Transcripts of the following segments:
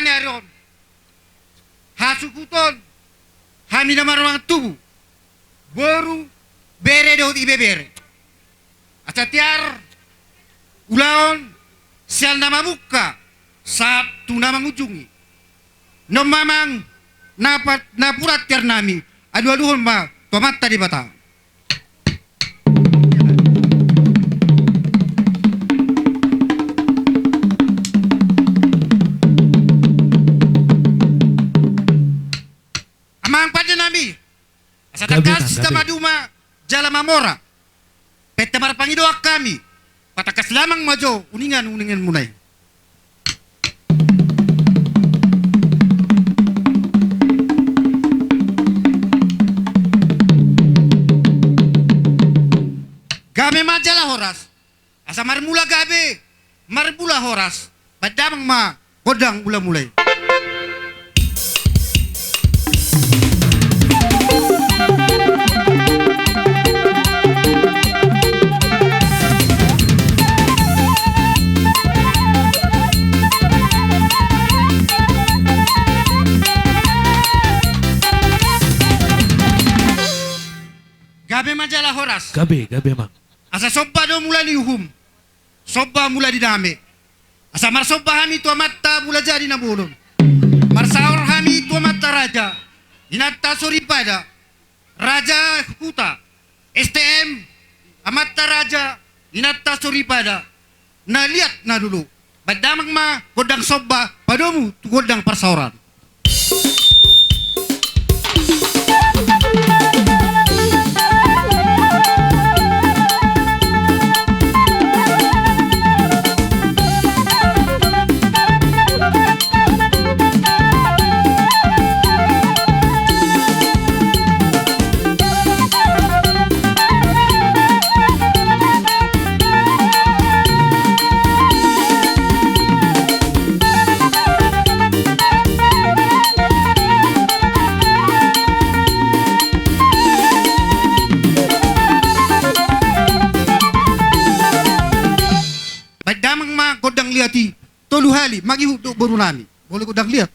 aron. Hasukuton. Hami na marunang tubu. Baru bere daud ibebere. Atatiar. Ulaon. Sial nama muka. Sabtu nama ngujungi. No mamang. Napurat tiar nami. Adu-aduhon ma. Tomat tadi batang. Amang pada nami. Asatakas sama duma jala mamora. Peta marapangi doa kami. Patakas lamang majo uningan munai. Gabe majalah horas. Asa marmula gabe. Marbula horas. Padamang ma godang ula mulai. Gabe majalah horas. Gabe mak. Asa sobba do mula diuhum. Sobba mula didame. Asa mar sobba hami tua matta mula jadi na bulun. Mar saur hami tua matta raja. Inatta suripada. Raja huta. STM. Amatta raja. Inatta suripada. Na lihat na dulu. Badamang ma godang sobba. Padomu tu godang persauran. Damang ma kodang liati tolu hali magi huduk baru nami boleh kodang lihat.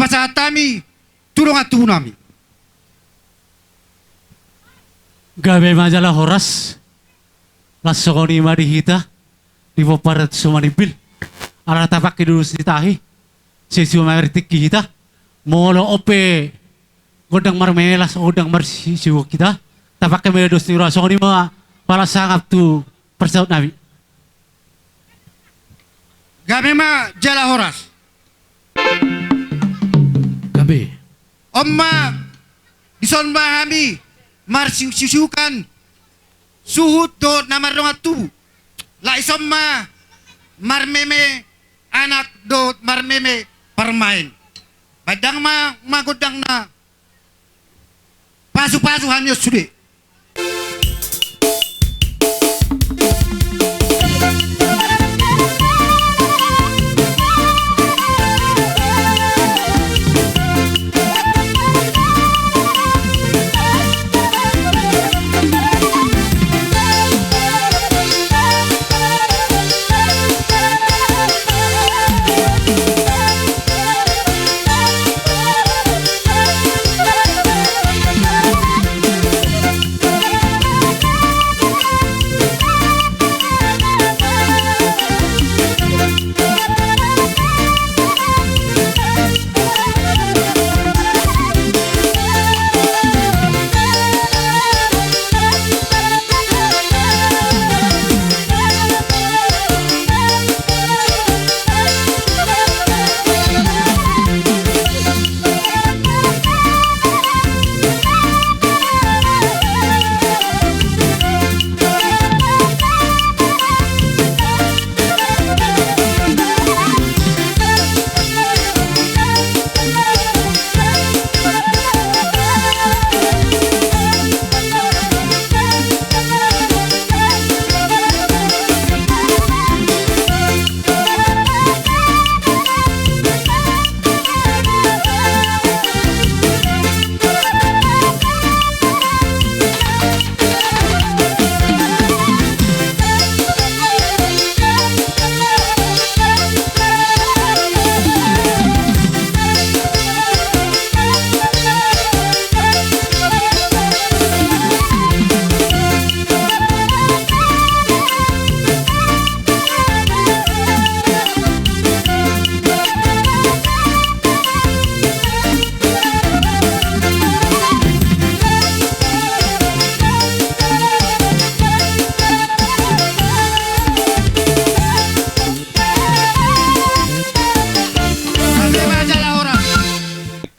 pasatami tulong atunami. Gabe majalah horas. Lasso ko ni marihita. Di mo para sumanibil. Ara tapak dulu sitahi. Sesi maritik kita. Molo ope. Godang marmelas godang marsiwo kita. Tapak kami dos ni raso ni mga para sangap tu persaut nabi. Gabe ma jala horas. Gabi. Omma bison mahami marsiukan suhut do namarong atu. La isomma marmeme anak do marmeme permain. Badang magodang na pasu-pasu hamyo sude.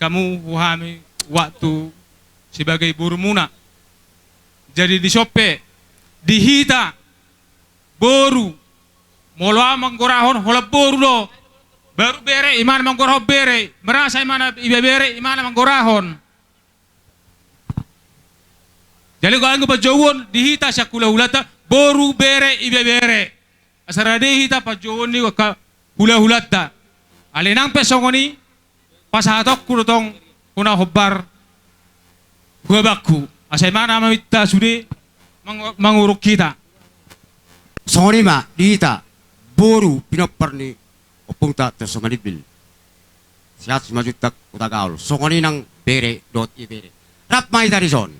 Kamu wahami waktu sebagai buruh muna. Jadi di sope, dihita, boru, moloa menggorahon hola boru lo, baru bere iman menggorah bere, merasa iman ibe bere iman menggorahon. Jadi kalau anggo pajawon dihita syakula hulata, boru bere ibe bere. Asara dihita pajawon ni waka hula hulata. Alinang pesongoni. Pasahatok kurutong kuna hobbar huwabakku asay mana mamita sude manguruk kita Songonima dihita boru pinoparni opungta to sumanibil siat majutak utagaul songoni nang bere dot ibere rap mai tarison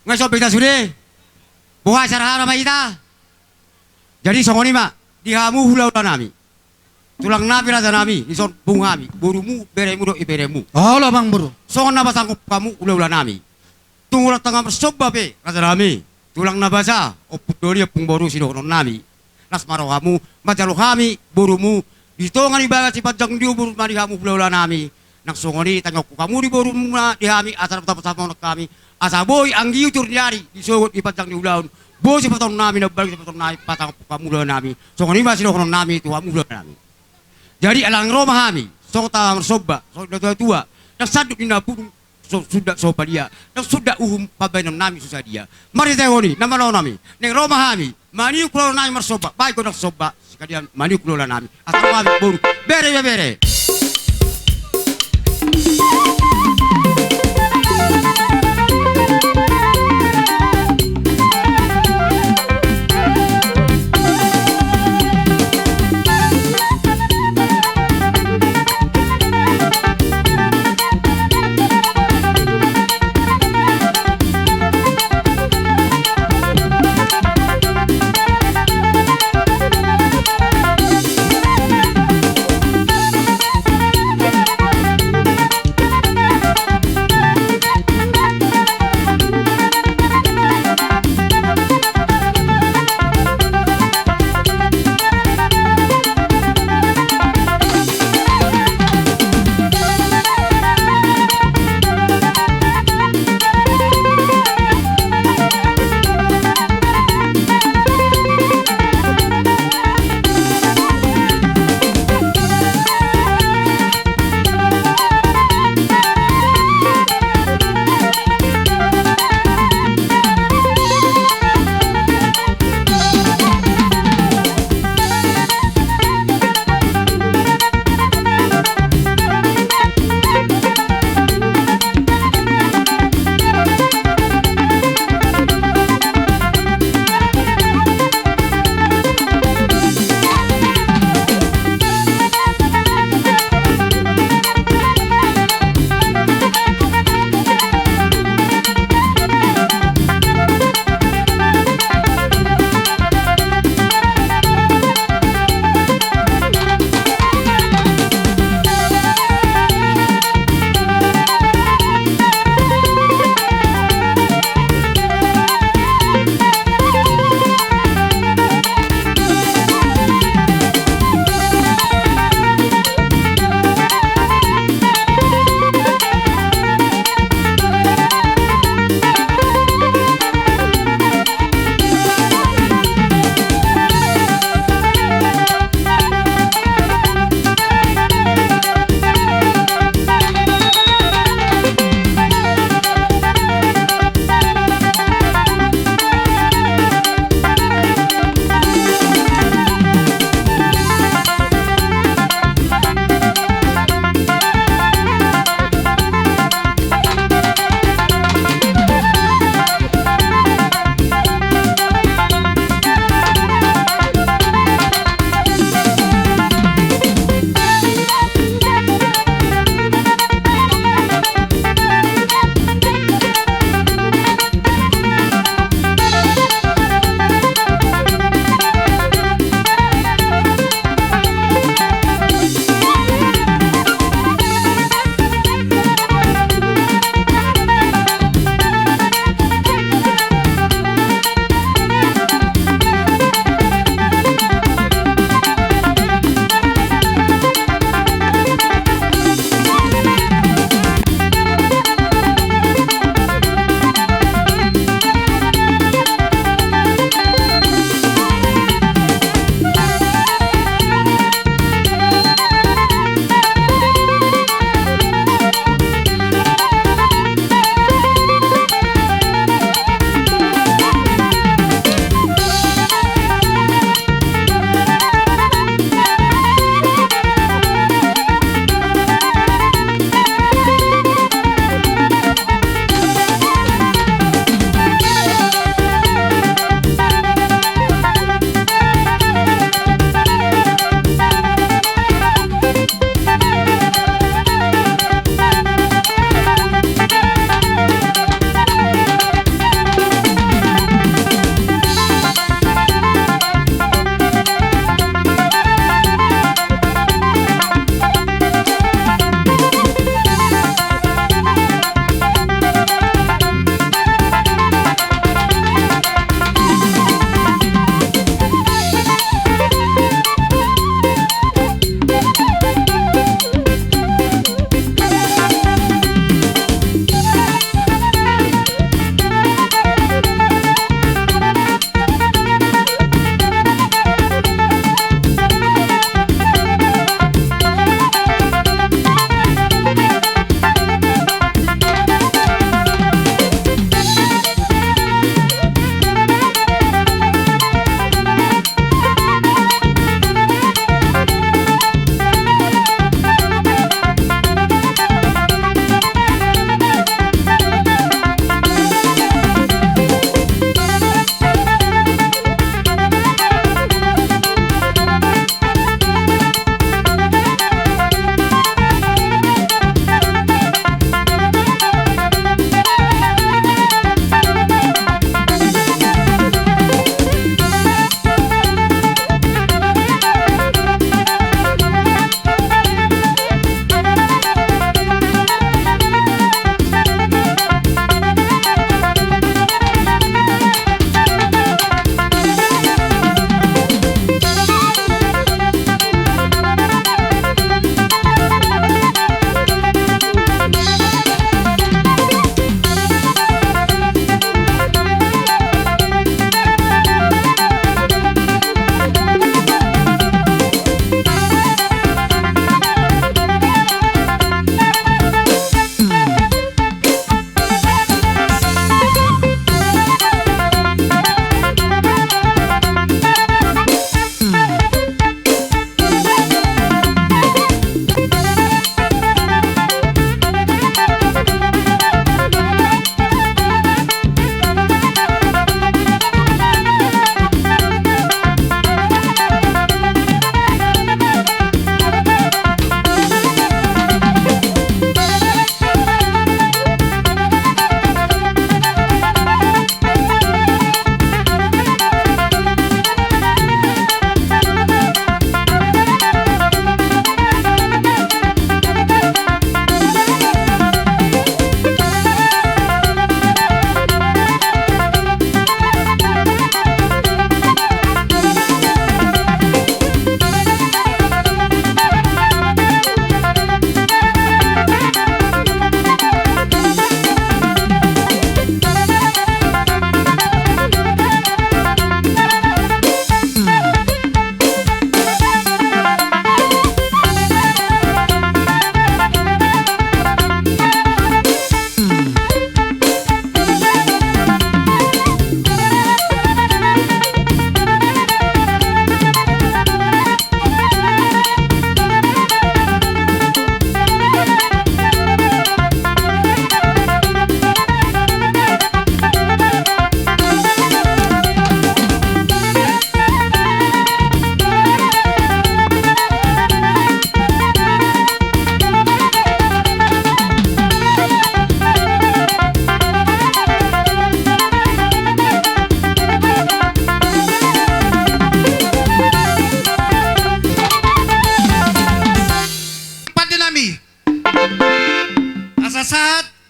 ngai so pita sude buha sarahara maita jadi songonima dihamu hulau nami tulang nabi raja nami ison bungami burumu beremu do iberemu Oh, bang bro. songon naba sanggup kamu ulah nami tunggulah tengah bersoba be raja nami tulang nabasa opuk dori pung boru sino nami nas maro kamu macalo kami burumu ditongan ibaga si panjang diu buru mari kamu ulah nami nang songoni tanyok kamu di borumu na di kami asal sama kami asa boy ang diu turnyari di sogot di panjang di ulah boy si patong nami na balik si patong nami patang kamu ulah nami songoni masih do nami tu kamu ulah nami. Jadi alang Roma kami, sok tawang soba, sok tua, dan saduk di nabung, sudah soba dia, dan sudah pabenam nami susah dia. Mari tehoni, nama lo nami, neng Roma kami, mani kulo nami marsoba, baik kau nak soba, sekalian mani kulo nami, atau kami boru, bere.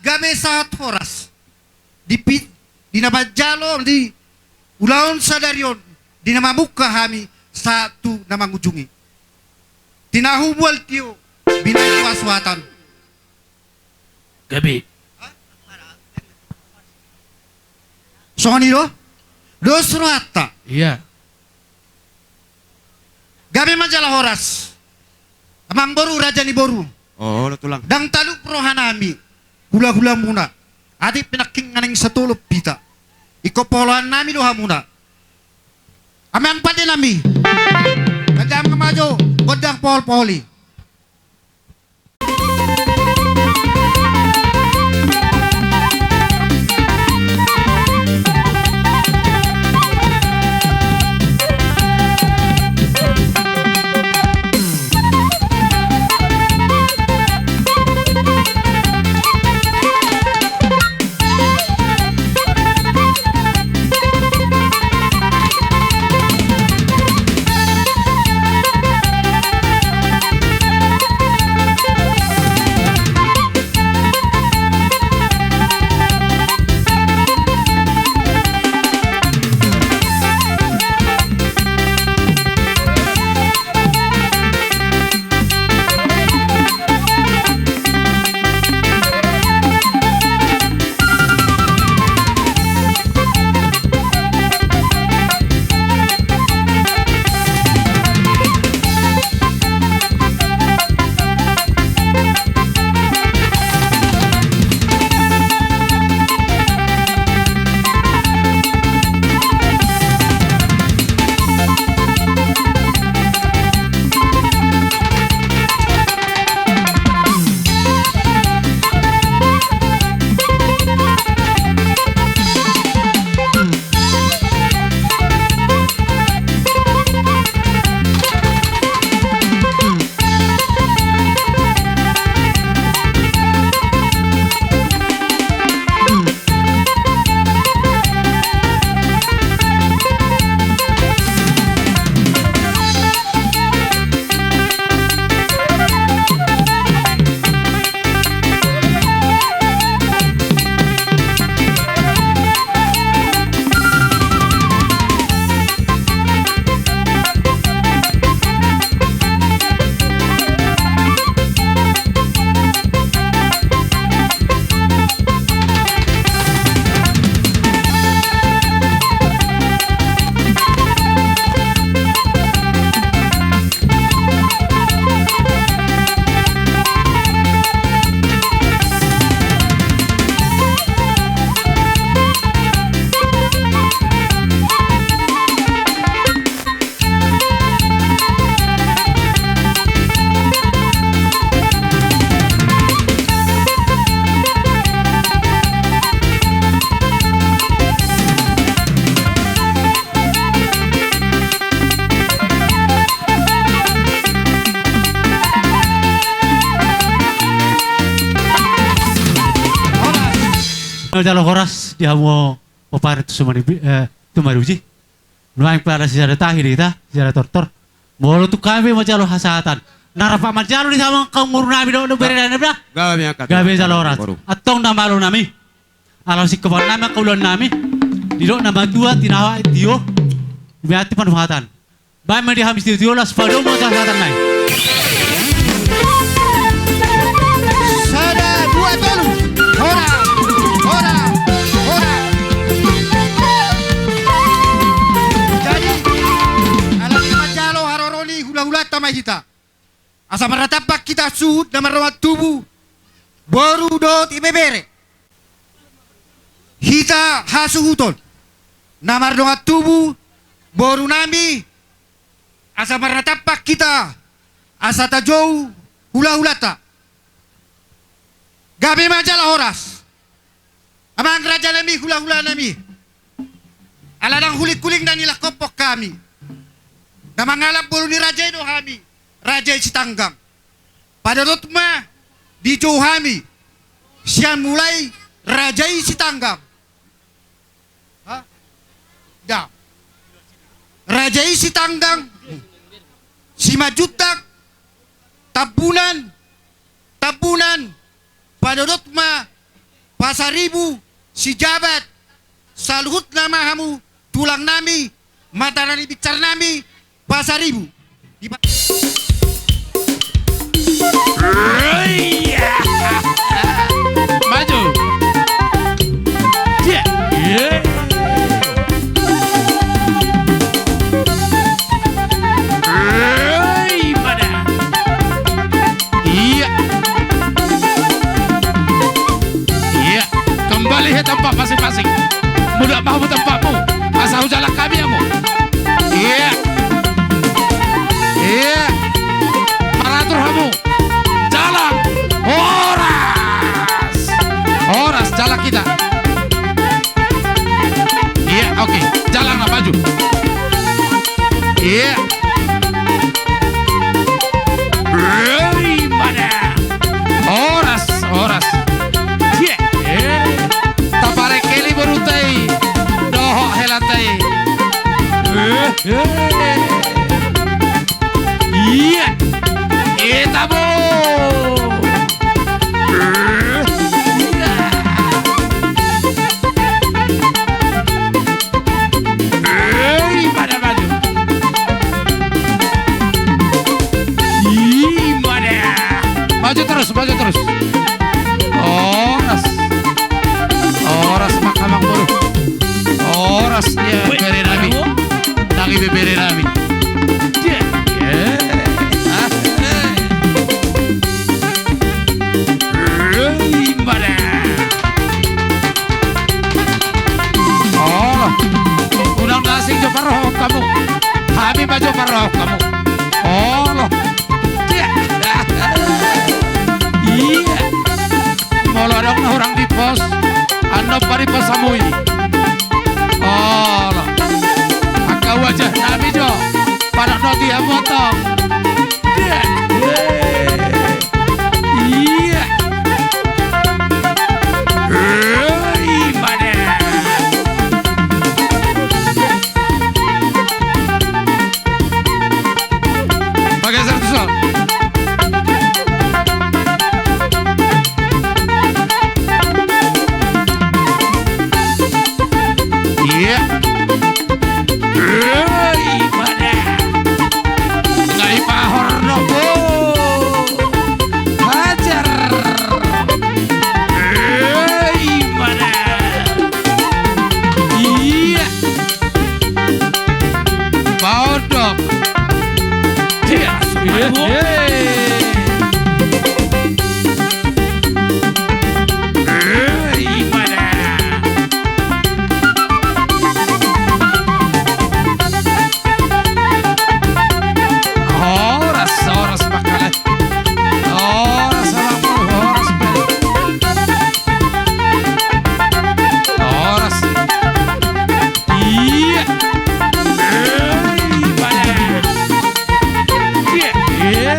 gabe saat horas. Di nama jalon di ulaon sadarion di nama muka kami satu nama ngujungi. Tinahubul tiyo binay waswatan. Gabi. Songani do surata. Iya. Gabe majalah horas. Amang boru raja ni boru. Oh, lo tulang. Dang taluk rohanami. Hula-hula muna. Adi pinaking nganing satulop pita. Iko polohan nami doha muna. Amang pati nami. Kadang kemajo. Kodang pol-poli. Jalo horas dia mau popar itu semua itu maruji. Nuang para sejarah tahir kita, sejarah tortor. Molo tu kami majalo hasatan. Narapa majalo di sama kau ngurunami do beredana bra. Gabe angkat. Gabe jalo horas. Atong namalo nami. Alam si kawan nama kaulon nami. Dilo nama dua tinawa dio. Biati panfatan. Baik mandi habis dio las pado mo hasatan nai. Sada dua tolu. Hora. Jadi alam majalo haroroni hula-hula tamai kita. Asa maratapak kita suhut na marawat tubuh. Boru dot ibebere. Hita hasuhuton. Na marawat tubuh. Boru nami. Asa maratapak kita. Asa tajou hula-hulata. Gabi majalah horas. Amang raja nami hula-hula nami. Aladang hulik-kuling dan nila kopok kami. Na mangalap bulu ni raja itu kami. Raja si tanggang. Pada rotma di Johami. Siang mulai raja si tanggang. Hah? Dah. Raja si tanggang. Si majutak. Tabunan. Pada rotma pasaribu, si jabat, saluhut nama kamu, tulang nami, mata nani bicar nami, pasaribu. Maju. Yeah. Yeah. Mana? Iya. Iya. Kembali ke tempat masing-masing. Mudah mahu tempatmu. Asal jalan kami kamu. Iya. Iya. Paratur kamu. Jalan. Horas jalan kita. Iya, oke. Jalan lah maju. Iya. Mana? Horas. Iya. Tapare keli berutai. Doho helatai. Iya. Etabo. Maju terus. Horas makamang buru. Horas ya bere nami. Tangi bere nami. Unang nasing jo paroh kamu. Hami maju paroh kamu. Allah. Iya. Molorong na orang di pos. Ano pari pos samui. Allah. Aka wajah nami jo. Para no dia motong. Iya. Mana? Pakai satu sol. Iya. Mana? Ngai pahor no bo. Hajar. Mana? Iya. Baudok. Iya. Mana? Horas bakal. Horas bel. Horas. Iya. Mana? Iya.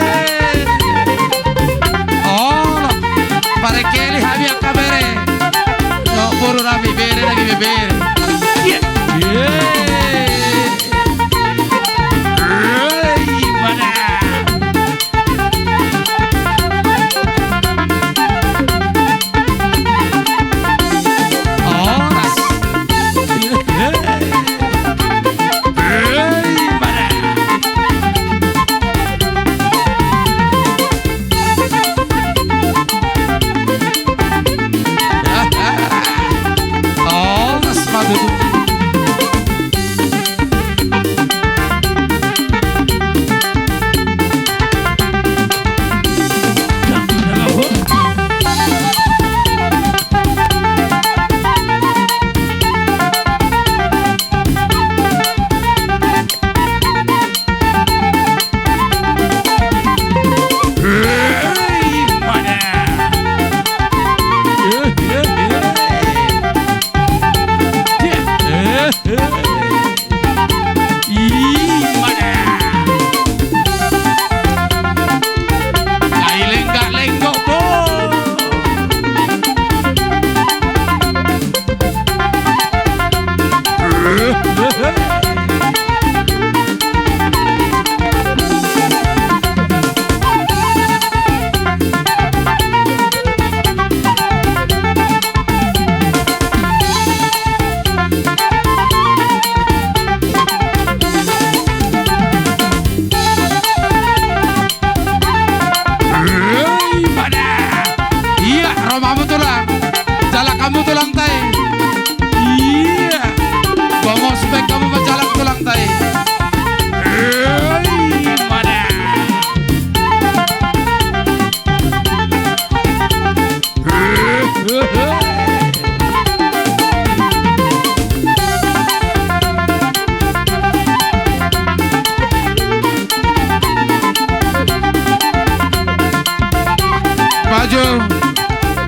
Oh, pare keli habi akabere. No buru rami bere lagi bere. Iya. Mana? Horas. Mana? Horas madu Maju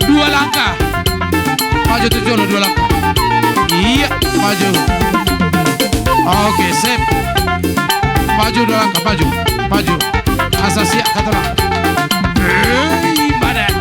2 langkah. Maju tuh Jolo 2 langkah. Iya, maju. Oke, sip. Maju 2 langkah, maju. Maju. Asa siap kata orang. Badan.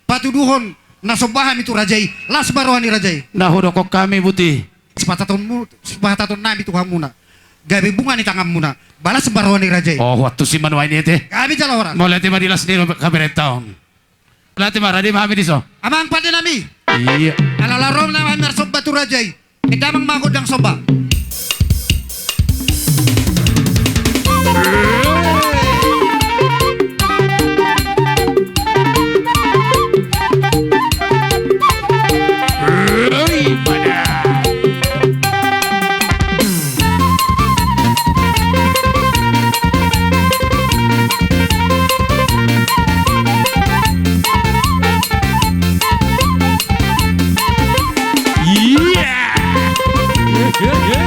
Patuduhon nasobahan itu rajai las baroani rajai Nahudokok kami buti. sepataton nami Tuhan muna gabi bunga ni tangan muna balas baroani rajai Oh, waktu si manuai ini teh. gabi jala orang Mau lihat madilas di kabinet tahun. Lihat maradi mami diso. amang pada nami Iya. alalarom na amar soba tu rajai edamang magodang soba Yeah.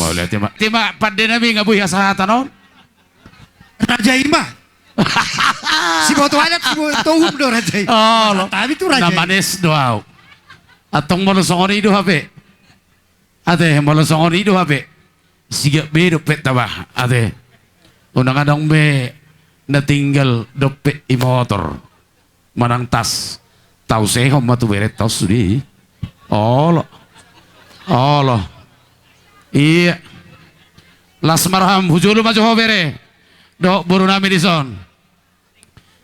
Mau lihat tima pada nabi ngabuhi asahatan non. Raja Ima. Si boto aja si boto hum do Raja. Oh, lo. Tapi itu Raja. Namanes doaw. Atong molosongon ido hape. Ate molosongon ido hape. Siga be dopet tabah. Ate. Unang adong be natinggal dopet i motor. Manang tas. Tau sehom matu beret tau sudi. Oh lo. Oh lo. Iya. Las marham hujulu maju bere. Dok buru nami dison.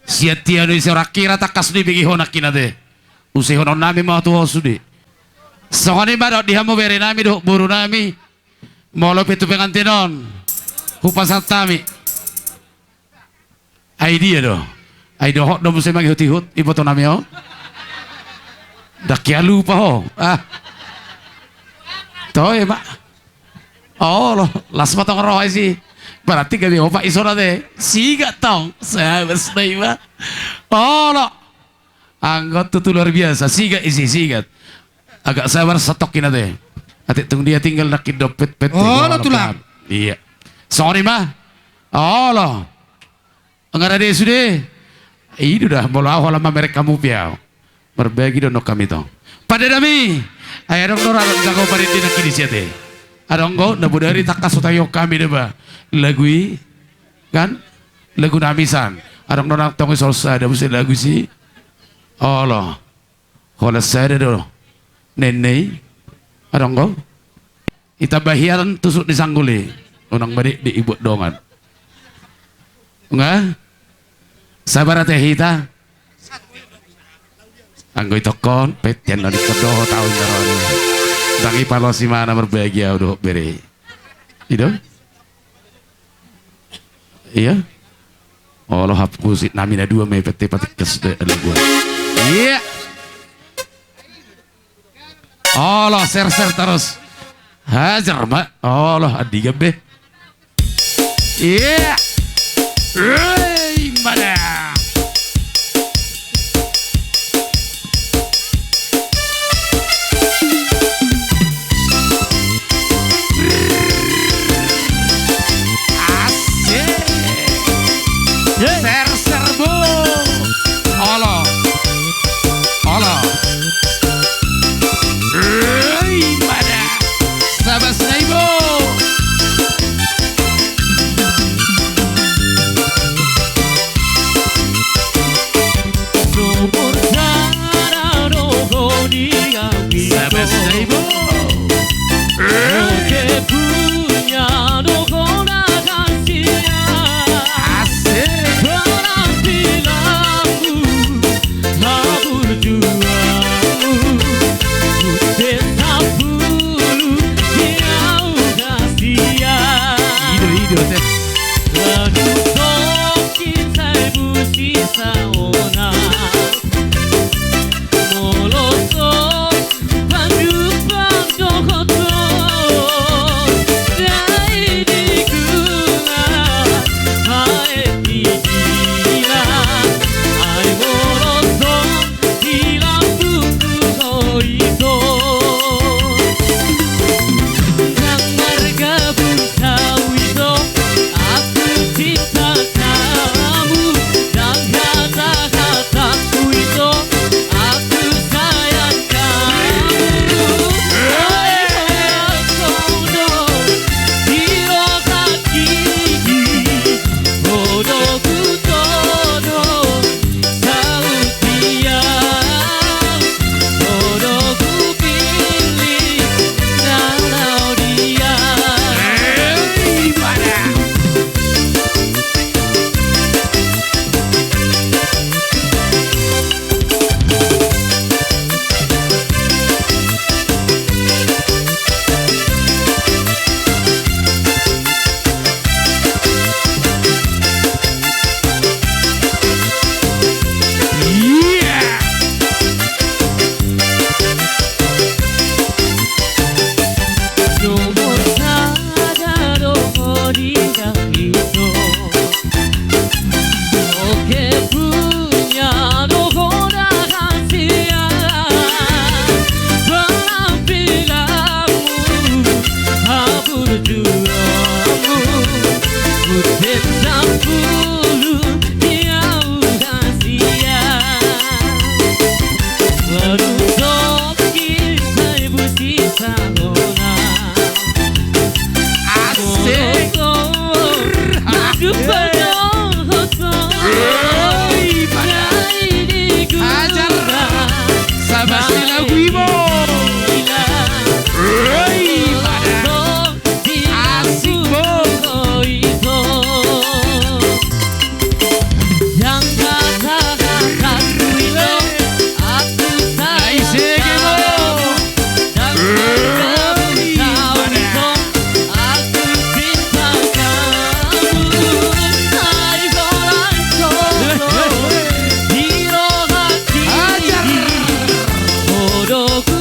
Siatia no isi rakira takas di bigi honak kinade. Usi honon nami mau tuh sudi. Songani badok dihamu bere nami dok buru nami. Molo pitu pengantinon. Hupasat tami. Idea do. Aido hot do musim lagi hut ibu to nami ho. Dak ya lupa ho. Ah. Toh ya mak. Oh loh, las matang roh sih. Berarti kami opak isora deh. Siga tong, saya bersama. Oh loh, anggot tuh luar biasa. Siga isi sigat. Agak sabar setokin deh. Atik tung dia tinggal nak dopet pet. Oh loh tulang. Iya. Sorry mah. Oh loh. Enggak ada sudah. Ini udah mau awal lama mereka kamu piau. Berbagi dono kami tong. Pada dami. Ayah dong orang jago pada tidak kini siate. Adong go nabu dari takas utayo kami deba lagui kan lagu namisan adong orang tongi solsa ada mesti lagu si Allah kalau saya do nenek adong go ita bahiran tusuk disangguli unang balik di ibu dongan enggak sabar teh hita anggo itokon petian dari kedoh tahun darone tangi palo si mana berbahagia udah beri itu iya oh lo hapus namina dua me peti patik kesde gua iya oh lo ser terus hajar mak oh lo adiga be iya mana serbu Allah Allah pada sahabat ibu sahabat ibu lagu Imo. Rey, pada asik Bo. Ay, sige Bo. Bodohku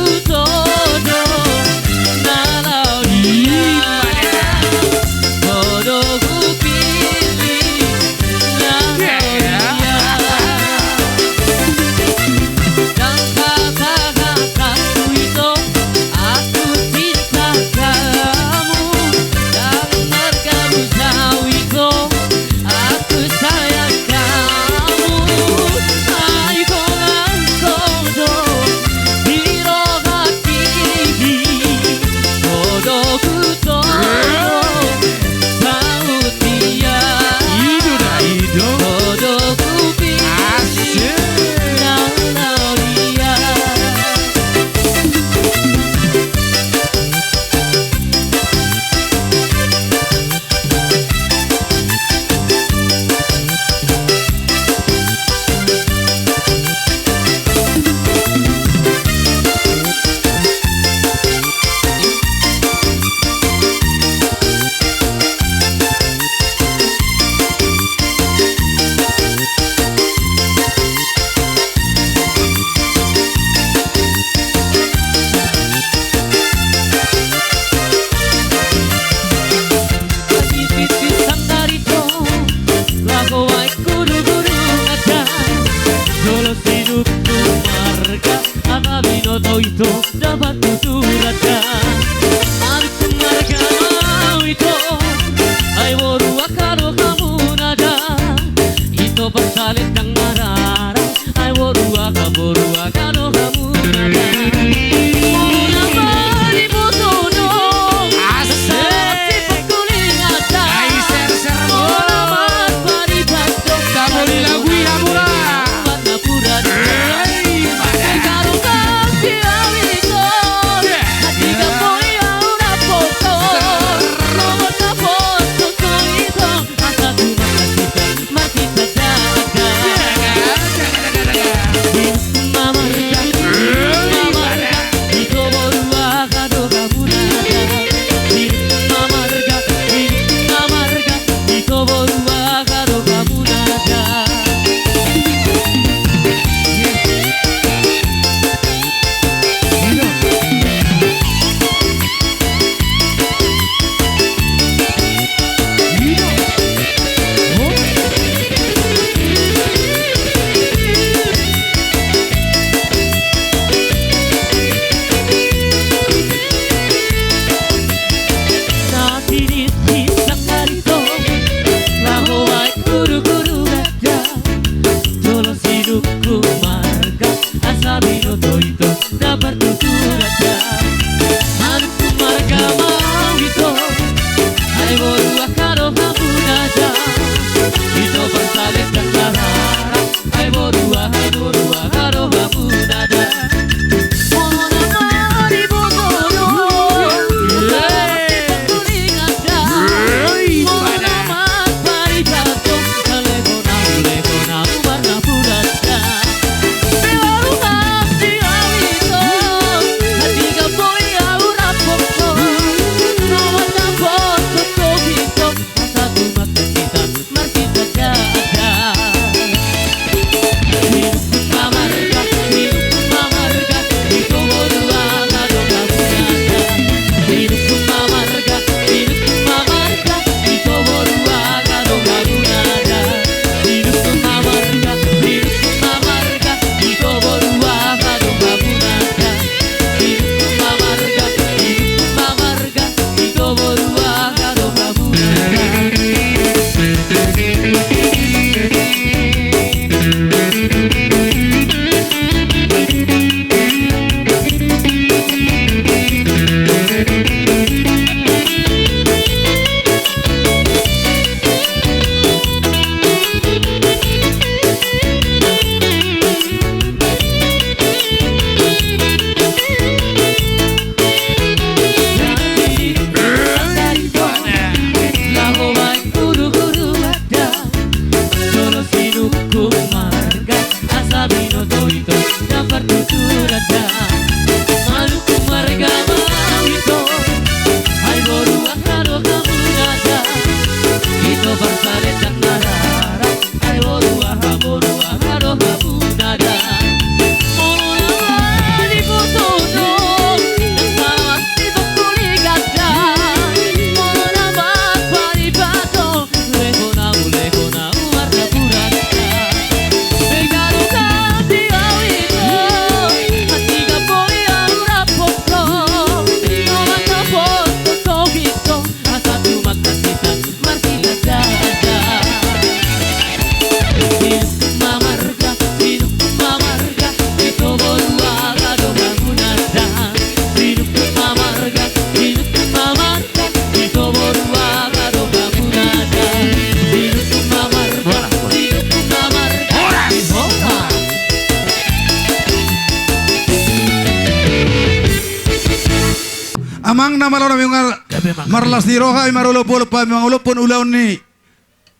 Amang nama lo ngal marlas ni roha marulo polo pa mangulo pon ulaw ni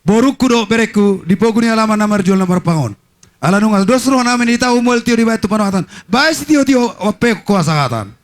boruku do bereku di poguni alaman namar jual namar pangon. Ala nungal dos roha namin ita umul tio di batu panahatan. Baik tio tio ope kuasa katan.